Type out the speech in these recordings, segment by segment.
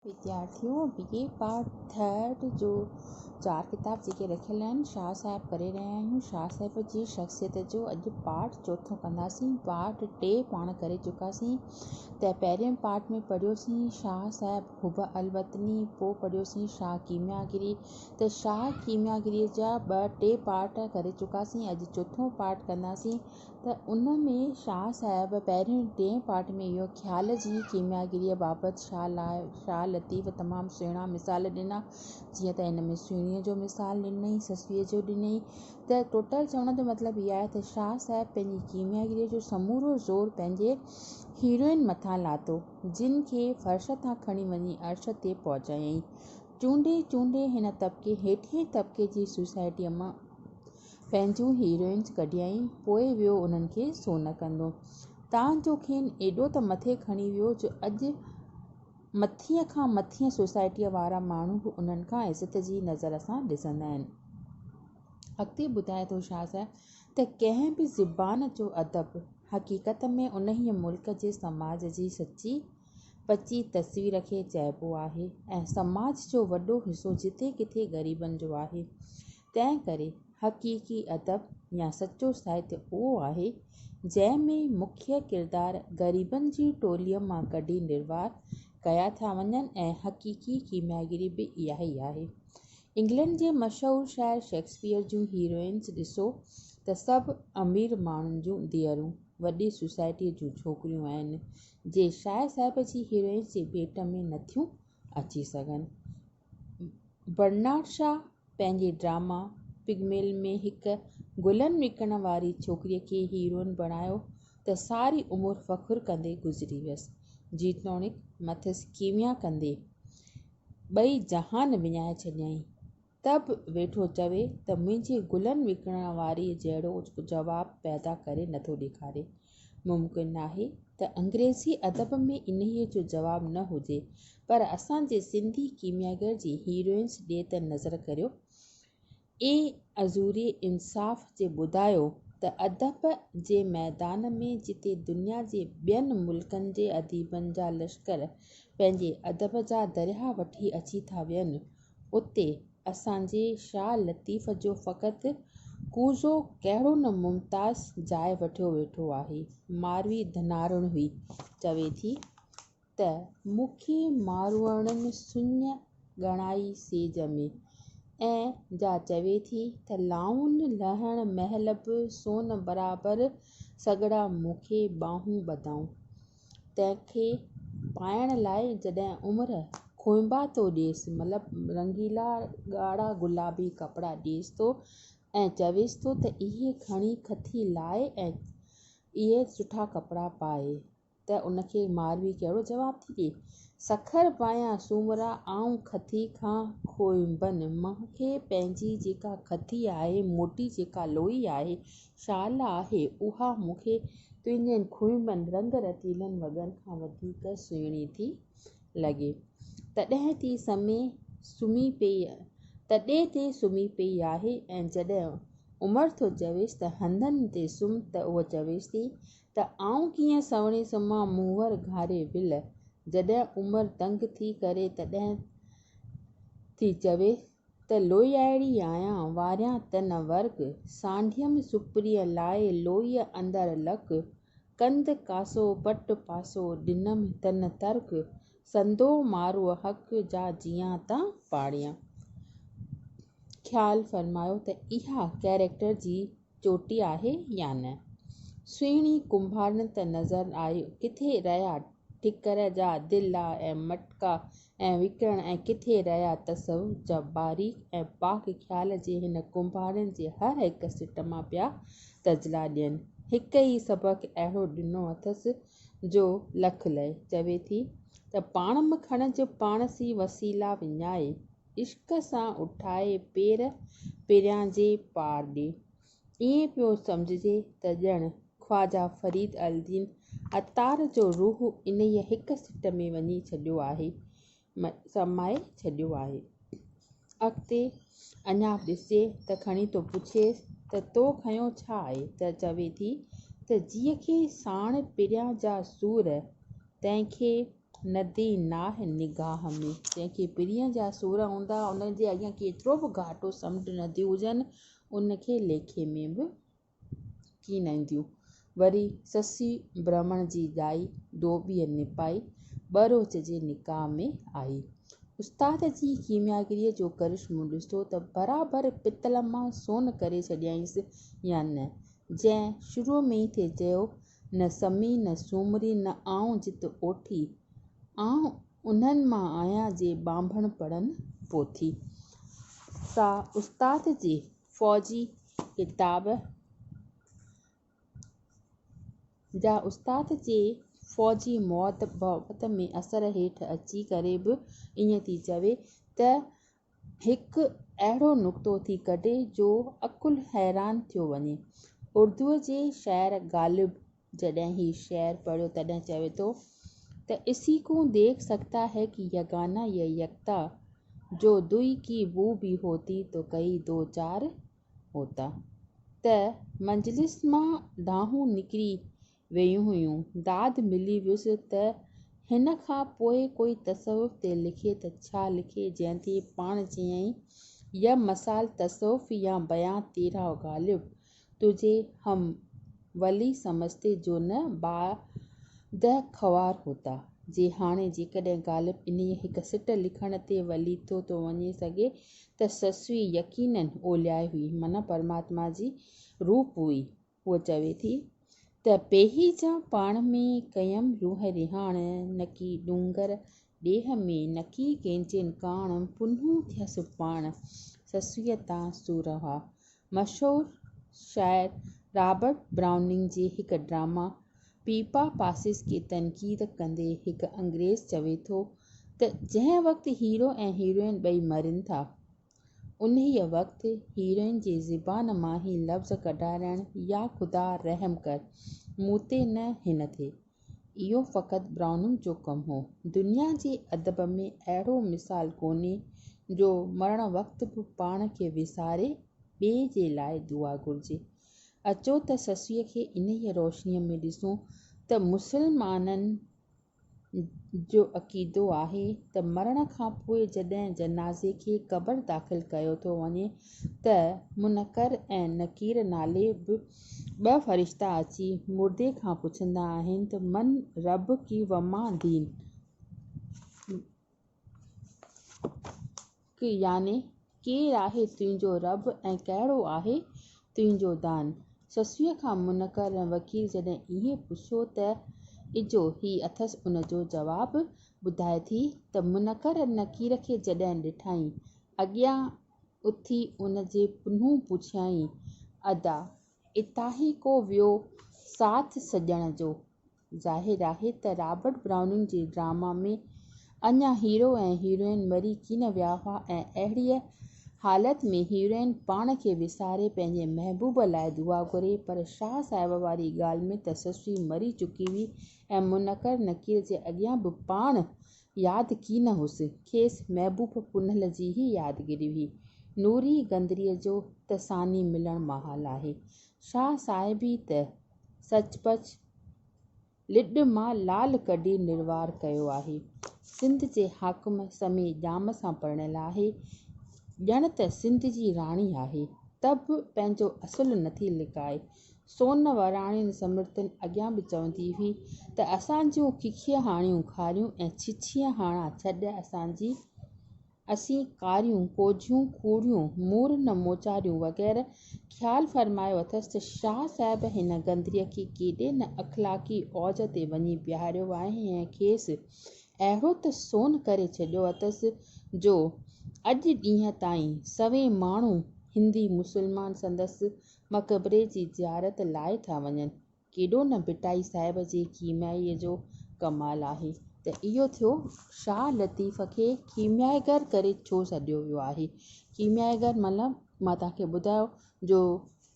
विद्यार्थियों BA part third जो 4 किताब जेके रखियल आहिनि शाह साहिब करे रहिया आहियूं। शाह साहिब जी शख़्सियत जो अॼु पार्ट चौथों कंदासीं। पार्ट 2 पाण करे चुकासीं। त पहिरें पार्ट में पढ़ियोसीं शाह साहिब हुब अल वतनी, पोइ पढ़ियोसीं शाह कीमियागिरी। त शाह कीमियागिरीअ जा 2-3 पार्ट करे चुकासीं। अॼु चौथों पार्ट कंदासीं। त उन में शाह साहिब पहिरें 2 पार्ट में इहो ख़्याल जी कीमियागिरीअ बाबति शाह लतीफ़ तमामु सुहिणा मिसाल ॾिना। जीअं त हिन में सुहिणीअ जो मिसाल ॾिनई, ससुईअ जो ॾिनई। त टोटल चवण जो मतिलबु इहा आहे त शाह साहिब पंहिंजी कीमियागिरीअ जो समूरो ज़ोर पंहिंजे हीरोइन मथां लाथो, जिन खे फर्श तां खणी वञी अर्श ते पहुचायईं। चूंडे चूंडे हिन हेठिएं तबिके जी सोसाइटीअ मां पंहिंजूं हीरोइन्स कढियईं, पोइ वियो उन्हनि खे सोन कंदो। तां जो खेनि एॾो त मथे खणी वियो जो अॼु मथीअ खां मथीअ सोसाइटीअ वारा माण्हू बि उन्हनि खां इज़त जी नज़र सां ॾिसंदा आहिनि। अॻिते ॿुधाए थो शाह साहिब त कंहिं बि ज़बान जो अदब हक़ीक़त में उन ई मुल्क जे समाज जी सची पची तस्वीर खे चइबो आहे ऐं समाज जो वॾो हिसो जिते किथे ग़रीबनि जो आहे। तंहिं करे हक़ीक़ी अदब या सचो साहित्य उहो आहे जंहिंमें मुख्य किरदार ग़रीबनि जी टोलीअ मां कढी निर्वार कया था वञनि ऐं हक़ीक़ी कीमियागिरी बि इहा ई आहे। इंग्लैंड जे मशहूरु शाइर शेक्सपियर जूं हीरोइन्स ॾिसो त सभु अमीर माण्हुनि जूं धीअरूं, वॾी सोसाइटीअ जूं छोकिरियूं आहिनि जे शाह साहिब जी हीरोइन्स जे भेट में नथियूं अची सघनि। बर्नार्ड शॉ पंहिंजे ड्रामा पिगमेल में हिकु गुलनि विकण वारी छोकिरीअ खे हीरोइन बणायो त सारी उमिरि फ़ख़ुरु कंदे गुज़री वियसि, जेतोणीकि मथसि कीमिया कंदे ॿई जहान विञाए छॾियईं। त बि वेठो चवे त मुंहिंजे गुलनि विकण वारीअ जहिड़ो जवाबु पैदा करे नथो ॾेखारे। मुमकिन आहे त अंग्रेज़ी अदब में इन्हीअ जो जवाबु न हुजे, पर असांजे सिंधी कीमियागर जी हीरोइन्स ॾे त नज़र करियो। अज़ूरी इंसाफ़ जे ॿुधायो त अदब जे मैदान में जिते दुनिया जे ॿियनि मुल्कनि जे अदीबनि जा लश्कर पंहिंजे अदब जा दरिया वठी अची था वियनि, उते असांजे शाह लतीफ़ जो फ़क़ति कूज़ो कहिड़ो न मुमताज़ जाइ वठियो वेठो आहे। मारवी धनारुण हुई, चवे थी त मूंखे मारवणनि सुञ ॻणाई सेज में, ऐं जा चवे थी त लाउन लहण महल बि सोन बराबरि सॻड़ा मूंखे ॿाहूं ॿधाऊं। तंहिंखे पाइण लाइ जॾहिं उमिरि खोइबा थो ॾिएसि, मतिलबु रंगीला ॻाढ़ा गुलाबी कपिड़ा ॾिएसि थो ऐं चवेसि थो त इहे खणी खथी लाइ ऐं इहे सुठा कपिड़ा पाए, त उनखे मारवी कहिड़ो जवाबु थी ॾिए? सखर पायां सूमरा आऊं खथी खां खोइबनि, मूंखे पंहिंजी जेका खथी आहे, मोटी जेका लोई आहे, शाल आहे, उहा मूंखे तुंहिंजनि खोइबनि रंग रतीलनि वॻनि खां वधीक सुहिणी थी लॻे। तॾहिं ते सुम्ही पई आहे ऐं जॾहिं उमिरि थो चवेसि त हंधनि ते सुम्ह त उहा चवेसि थी त आऊं कीअं सवणे सुम्हां मूंवर घारे विल। जॾहिं उमिरि तंग थी करे तॾहिं थी चवे त लोईआड़ी आहियां वारियां तन वर्ग, सांढियमि सुपरीअ लाइ लोईअ अंदरि लक, कंद कासो पट पासो ॾिनमि तन तर्क, संदो मारो हक़ जा जियां तां पाड़ियां। ख़्यालु फ़रमायो त इहा कैरेक्टर जी चोटी आहे या न। सुहिणी कुंभारनि त नज़र आयो, किथे रहिया ठिकर जा दिला ऐं मटका ऐं विकिण, ऐं किथे रहिया तसवुर जा बारीक़ ऐं पाक ख़्याल जे हिन कुंभारनि जे हर हिकु सिट मां पिया तजला ॾियनि। हिकु ई सबक़ु अहिड़ो ॾिनो अथसि जो लख लहे। चवे थी त पाण में खणज पाण सी वसीला विञाए, इश्क सां उठाए पेर पिरियां जे पार ॾे। ईअं पियो सम्झिजे त ॼण ख्वाजा फरीद अल दीन अतार जो रूह इन हिकु सिट में वञी छॾियो आहे, समाए छॾियो आहे। अॻिते अञा ॾिसे त खणी थो पुछेसि त तो खयों छा आहे? त चवे थी त जीअ खे साण पिरियां जा सूर, तंहिंखे नदी नाहे निगाह में। जंहिंखे पिरीअ जा सूर हूंदा उन जे अॻियां केतिरो बि घाटो समुंड नदियूं हुजनि उनखे लेखे में बि की न ईंदियूं। वरी ससी ब्राह्मण जी ॼाई धोबीअ निपाई ॿ रोज जे निकाह में आई। उस्ताद जी कीमियागरीअ जो करिश्मो ॾिसो त बराबरि पितल मां सोन करे छॾियईंसि या न। जंहिं शुरूअ में ई थिए चयो न समी न सूमरी न आऊं जित ओठी आऊं उन्हनि मां आहियां जे ॿांभण पढ़नि पोथी। सा उस्ताद जे फ़ौजी किताब जा उस्ताद जे फ़ौजी मौत में असर हेठि अची करे बि ईअं थी चवे त हिकु अहिड़ो नुक़्तो थी कढे जो अकुलु हैरान थियो वञे। उर्दूअ जे शाइर ग़ालिब जॾहिं ही शेर पढ़ियो तॾहिं चवे थो त इसी को देख सकता है कि यगाना या यकता जो दुई की बू भी होती तो कई दो चार होता। त मंजलिस मां डाहूं निकिरी वेयूं हुयूं। दाद मिली वियुसि त हिन खां पोइ कोई तसवुफ़ ते लिखे त छा लिखे, जंहिं ते पाण चयईं या मसाल तसवुफ़ या बयां तेरा ग़ालिब तुझे हम वली समझते जो न बाद ख़वार होता। जे हाणे जेकॾहिं ग़ालिब इन्हीअ हिकु सिट लिखण ते वली थो वञी सघे त ससवी यकीनन ओलियाए हुई, माना परमात्मा जी रूप हुई। उहा चवे थी त पेही जा पाण में कयम रूह रिहाण न की डूंगर ॾेह में न की कंहिंजनि काण पुन्हूं थियसि पाण ससुअ तां सूरहा। मशहूरु शाइर रॉबर्ट ब्राउनिंग जे हिकु ड्रामा पीपा पासिस खे तनक़ीद कंदे हिकु अंग्रेज़ चवे थो त जंहिं वक़्तु हीरो ऐं हीरोइन ॿई मरनि था उन्हीअ वक़्तु हीरोइन जे ज़बान मां ई लफ़्ज़ कढाइण या ख़ुदा रहम कर मूं ते न हिन ते। इहो फ़क़ति ब्राउनिंग जो कमु हो। दुनिया जे अदब में अहिड़ो मिसाल कोन्हे जो मरण वक़्तु बि पाण खे विसारे ॿिए जे लाइ दुआ घुरिजे। अचो त ससूअ खे इन्हीअ रोशनीअ में ॾिसूं त मुसलमाननि जो अक़ीदो आहे त मरण खां पोइ जॾहिं जनाज़े खे क़ब्र दाख़िल कयो थो वञे त मुनकर ऐं नकीर नाले बि ॿ फ़रिश्ता अची मुर्दे खां पुछंदा आहिनि त मन रब की वमा दीन की याने केरु आहे तुंहिंजो रब ऐं कहिड़ो आहे तुंहिंजो दान। ससूअ खां मुनकर ऐं वकील जॾहिं इहे पुछियो त इजो ही अथसि उन जो जवाबु ॿुधाए थी त मुनकर नकीर खे जॾहिं ॾिठाई अॻियां उथी उन जे पुन्हूं पुछियाईं अदा इताही को वियो साथ सॼण जो। ज़ाहिर आहे त रॉबर्ट ब्राउनिंग जे ड्रामा में अञा हीरो ऐं हीरोइन मरी कीन विया हुआ ऐं अहिड़ीअ हालत में हीरोइन पाण खे विसारे पंहिंजे महबूब लाइ दुआ घुरे, पर शाह साहिब वारी ॻाल्हि में त ससुई मरी चुकी हुई ऐं मुनकर नकीर जे अॻियां बि पाण यादि कीन हुअसि, खेसि महबूब पुनल जी ई यादगिरी हुई। नूरी गंदरीअ जो त सानी मिलणु महाल आहे। शाह साहिबी त सचपच लिॾ मां लाल कढी निर्वार कयो आहे। सिंध जे हाकिम समेत ॼाम सां परणियल आहे, ॼण त सिंध जी राणी आहे, त बि पंहिंजो असुलु नथी लिकाए। सोन वराणियुनि समृतनि अॻियां बि चवंदी हुई त असांजूं खिखीअ हाणियूं खारियूं ऐं छिछीअ हाणा छॾ असीं कारियूं कोझियूं कूड़ियूं मूर न मोचारियूं वग़ैरह ख़्यालु फ़रमायो अथसि त शाह साहिब हिन गंदरीअ खे केॾे न अख़लाक़ी औज ते वञी बीहारियो आहे ऐं खेसि अहिड़ो त सोन करे छॾियो अथसि जो अॼु ॾींहं ताईं सवे माण्हू हिंदी मुस्लमान संदसि मक़बरे जी ज़ियारत लाइ था वञनि। केॾो न भिटाई साहिब जे कीमियाईअ जो कमाल आहे त इहो थियो शाह लतीफ़ खे कीमियागर करे छो सॾियो वियो आहे। कीमियागर मतिलबु मां तव्हांखे ॿुधायो जो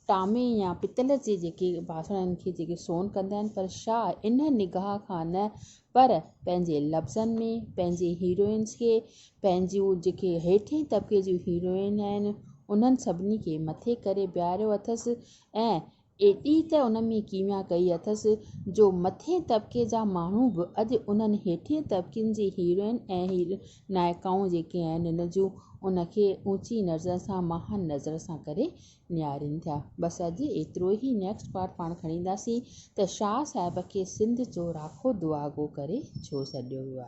टामे या पितल जे जेके बासणनि खे जेके सोन कंदा आहिनि, पर शाह इन निगाह खां न पर पंहिंजे लफ़्ज़नि में पंहिंजे हीरोइन्स खे पंहिंजियूं जेके हेठि तबिके जूं हीरोइन आहिनि उन्हनि सभिनी खे मथे करे बीहारियो अथसि ऐं एॾी त उन में कीमिया कई अथसि जो मथे तबिके जा माण्हू बि अॼु उन्हनि हेठिए तबिकनि जी हीरोइन ऐं नायकाऊं जेके आहिनि हिन जूं उनखे ऊची नज़र सां महान नज़र सां करे निहारीनि था। बसि अॼु एतिरो ई। नेक्स्ट पार्ट पाण खणींदासीं त शाह साहिब खे सिंध जो राखो दुआगो करे छो सॾियो वियो आहे।